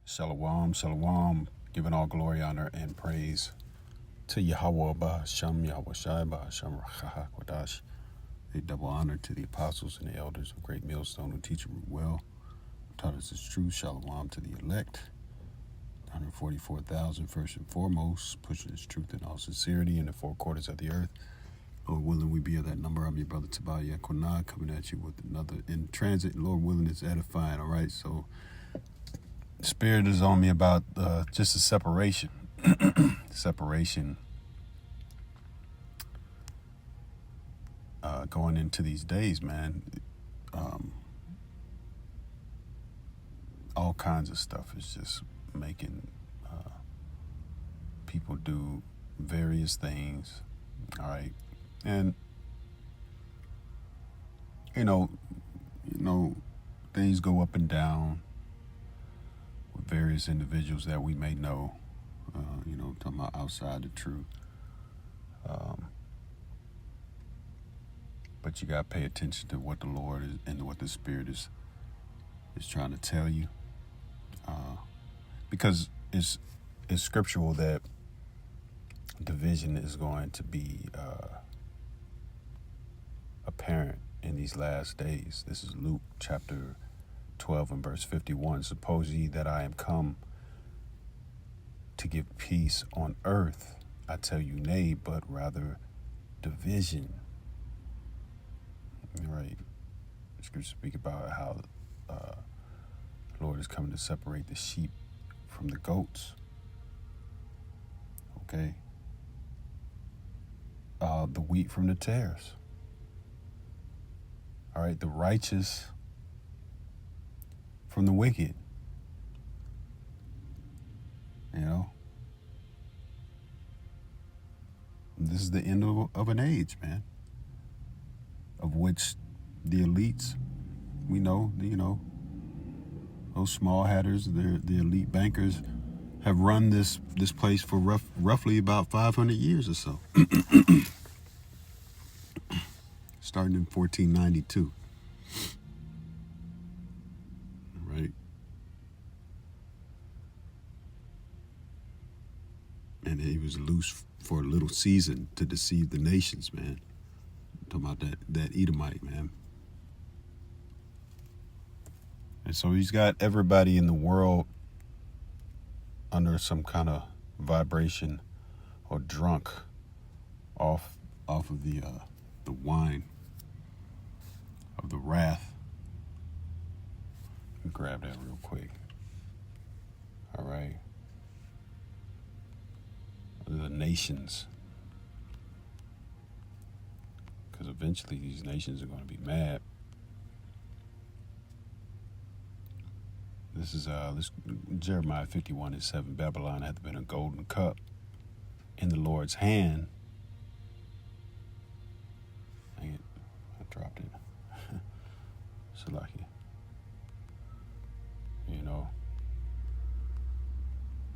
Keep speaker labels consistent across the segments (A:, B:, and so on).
A: Shalom, shalom, giving all glory, honor, and praise to Yahweh Ba'Shem, Yahweh Shai Ba'Shem Rachaha Kodash. A double honor to the apostles and the elders of Great Millstone who teach well, taught us its truth. Shalom to the elect, 144,000 first and foremost, pushing its truth in all sincerity in the four quarters of the earth. Lord willing, we be of that number. I'm your brother Tobiah Konah, coming at you with another in transit. Lord willing, it's edifying. All right, so Spirit is on me about just a separation. Separation going into these days, man. All kinds of stuff is just making people do various things. All right. And, you know, things go up and down with various individuals that we may know, talking about outside the truth. But you got to pay attention to what the Lord is and what the Spirit is trying to tell you. Because it's scriptural that division is going to be apparent in these last days. This is Luke chapter 12 and verse 51. Suppose ye that I am come to give peace on earth. I tell you nay, but rather division. Right. Scripture speak about how the Lord is coming to separate the sheep from the goats. Okay. The wheat from the tares. All right, the righteous from the wicked. This is the end of an age, man, of which the elites, we know, those small hatters, the elite bankers, have run this place for roughly about 500 years or so. Starting in 1492. Right? And he was loose for a little season to deceive the nations, man. I'm talking about that Edomite, man. And so he's got everybody in the world under some kind of vibration or drunk off of the wine of the wrath. Let me grab that real quick. All right. The nations. Because eventually these nations are going to be mad. This is Jeremiah 51:7. Babylon hath been a golden cup in the Lord's hand. Dang it, I dropped it. Salaki.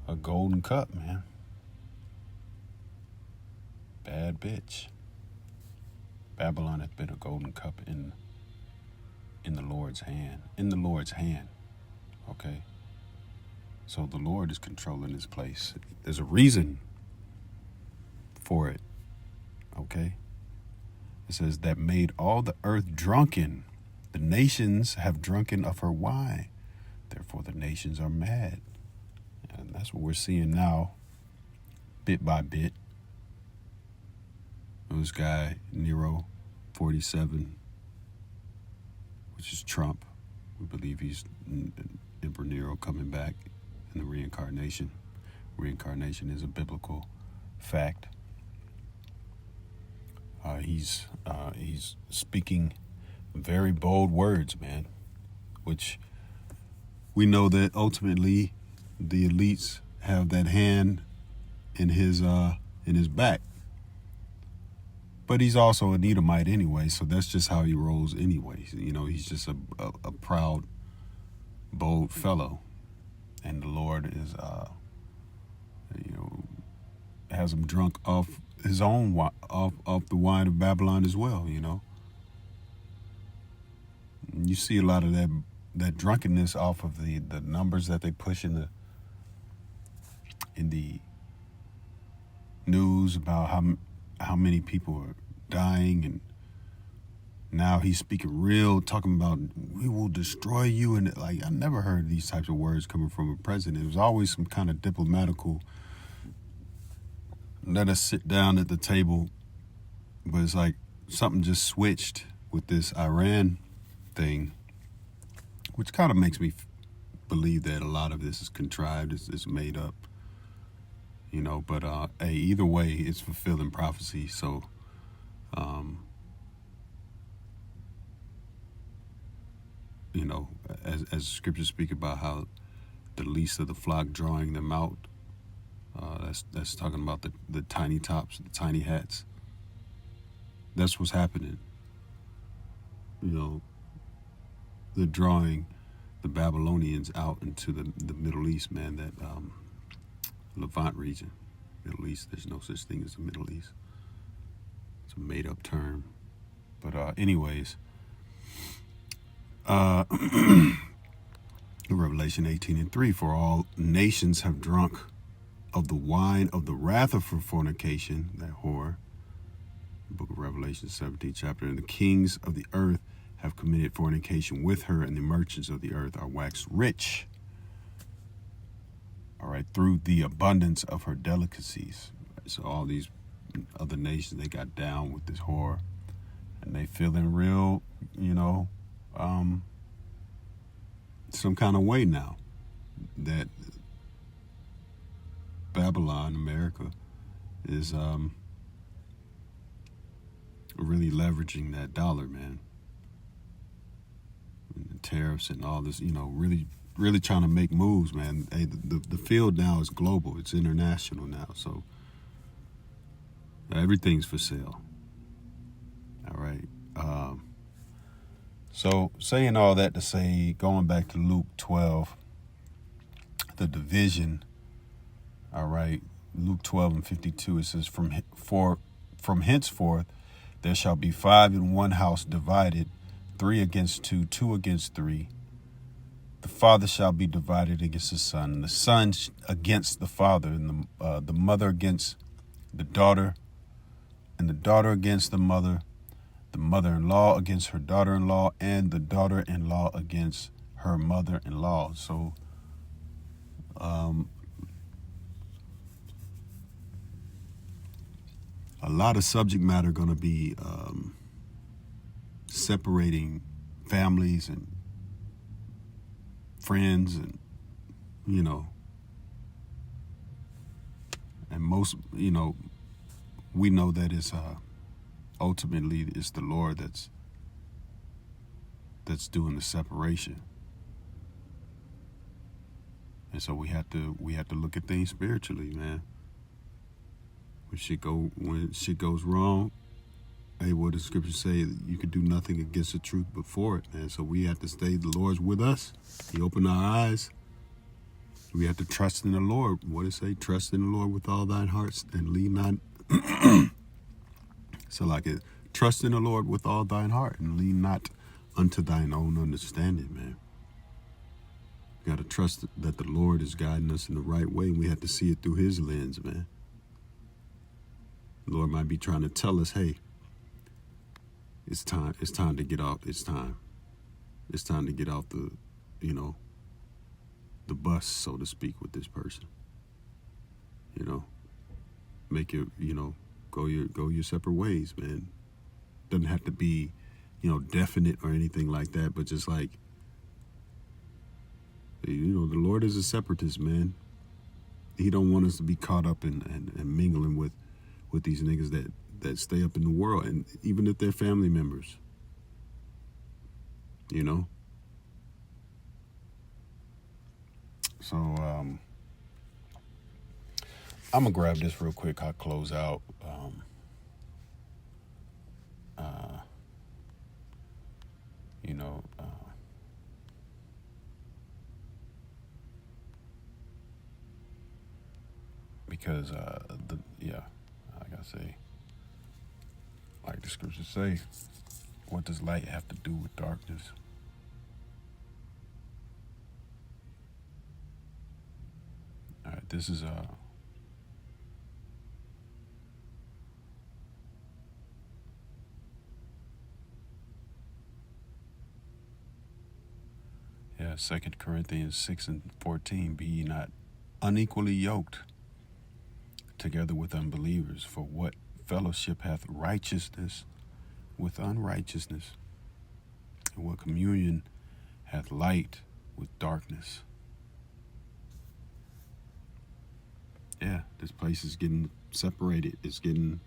A: A golden cup, man. Bad bitch. Babylon hath been a golden cup in the Lord's hand. In the Lord's hand. Okay? So the Lord is controlling this place. There's a reason for it. Okay? It says that made all the earth drunken. The nations have drunken of her wine. Therefore the nations are mad. And that's what we're seeing now, bit by bit. This guy, Nero, 47, which is Trump. We believe he's Emperor Nero coming back in the reincarnation. Reincarnation is a biblical fact. He's speaking very bold words, man, which we know that ultimately the elites have that hand in his back. But he's also an Edomite anyway, so that's just how he rolls anyway. He's just a proud, bold fellow. And the Lord is, has him drunk off his own, off the wine of Babylon as well, You see a lot of that that drunkenness off of the numbers that they push in the news about how many people are dying, and now he's speaking real, talking about we will destroy you, and like I never heard these types of words coming from a president. It was always some kind of diplomatical, let us sit down at the table, but it's like something just switched with this Iran thing, which kind of makes me believe that a lot of this is contrived, it's made up, but hey, either way, it's fulfilling prophecy. So as scriptures speak about how the least of the flock drawing them out, that's talking about the tiny tops, the tiny hats. That's what's happening. They're drawing the Babylonians out into the Middle East, man, that Levant region. Middle East, there's no such thing as the Middle East. It's a made-up term. But anyways, Revelation 18:3, for all nations have drunk of the wine of the wrath of her fornication, that whore. The book of Revelation, 17th chapter. And the kings of the earth have committed fornication with her, and the merchants of the earth are waxed rich, all right, through the abundance of her delicacies. So all these other nations, they got down with this whore, and they feeling real, some kind of way now that Babylon, America, is really leveraging that dollar, man. And the tariffs and all this, really trying to make moves, man. Hey, the field now is global. It's international now. So everything's for sale. All right. So saying all that to say, going back to Luke 12, the division, all right, Luke 12:52, it says, from henceforth there shall be 5 in one house divided, 3 against 2, 2 against 3. The father shall be divided against the son, and the son against the father, and the mother against the daughter, and the daughter against the mother-in-law against her daughter-in-law, and the daughter-in-law against her mother-in-law. So, a lot of subject matter going to be separating families and friends, and and most, we know that it's ultimately it's the Lord that's doing the separation. And so we have to look at things spiritually, man. When shit goes wrong, hey, what does Scripture say? You could do nothing against the truth but for it, man. So we have to stay. The Lord's with us. He opened our eyes. We have to trust in the Lord. What does it say? Trust in the Lord with all thine hearts and lean not. So like it, trust in the Lord with all thine heart and lean not unto thine own understanding, man. We got to trust that the Lord is guiding us in the right way. We have to see it through his lens, man. The Lord might be trying to tell us, hey, it's time to get off. It's time to get off the bus, so to speak, with this person. Make it, go your separate ways, man. Doesn't have to be, definite or anything like that, but just like, the Lord is a separatist, man. He don't want us to be caught up in mingling with these niggas that stay up in the world, and even if they're family members, So I'm gonna grab this real quick. I'll close out. Because like I say, like the scriptures say, what does light have to do with darkness? This is yeah, 2 Corinthians 6:14. Be ye not unequally yoked together with unbelievers, for what fellowship hath righteousness with unrighteousness? And what communion hath light with darkness? Yeah, this place is getting separated. It's getting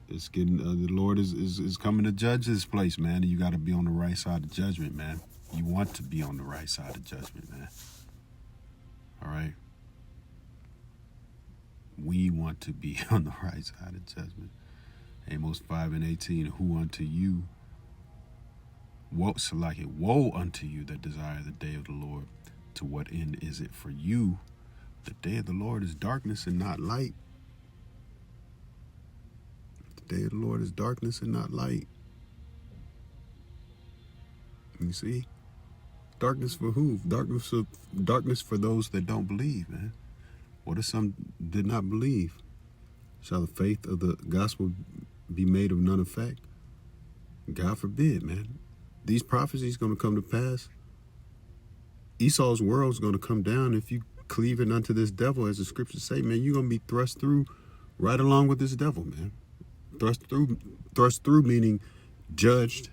A: the Lord is coming to judge this place, man. And you got to be on the right side of judgment, man. You want to be on the right side of judgment, man. All right? We want to be on the right side of judgment. Amos 5:18, who unto you, woe unto you that desire the day of the Lord. To what end is it for you? The day of the Lord is darkness and not light. The day of the Lord is darkness and not light. You see? Darkness for who? Darkness for those that don't believe, man. What if some did not believe? Shall the faith of the gospel be made of none effect? God forbid, man. These prophecies going to come to pass. Esau's world is going to come down if you cleaving unto this devil, as the scriptures say, man. You're going to be thrust through right along with this devil, man. Thrust through meaning judged,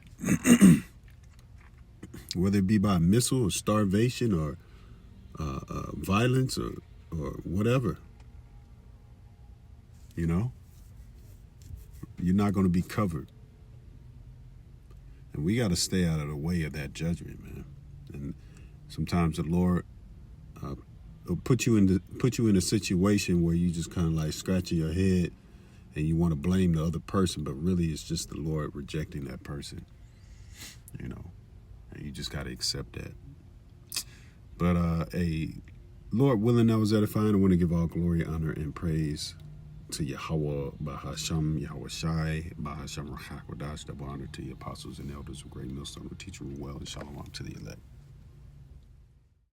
A: whether it be by missile or starvation or violence or whatever. You know, you're not going to be covered. And we got to stay out of the way of that judgment, man. And sometimes the Lord will put you in a situation where you just kind of like scratching your head and you want to blame the other person, but really it's just the Lord rejecting that person, you know, and you just got to accept that. But Lord willing, that was edifying. I want to give all glory, honor, and praise to Yahweh, Bahasham, Yahweh Shai, Bahasham Rachakwadash, double honor to the apostles and elders of Great Millstone, who teach you well, and shalom to the elect.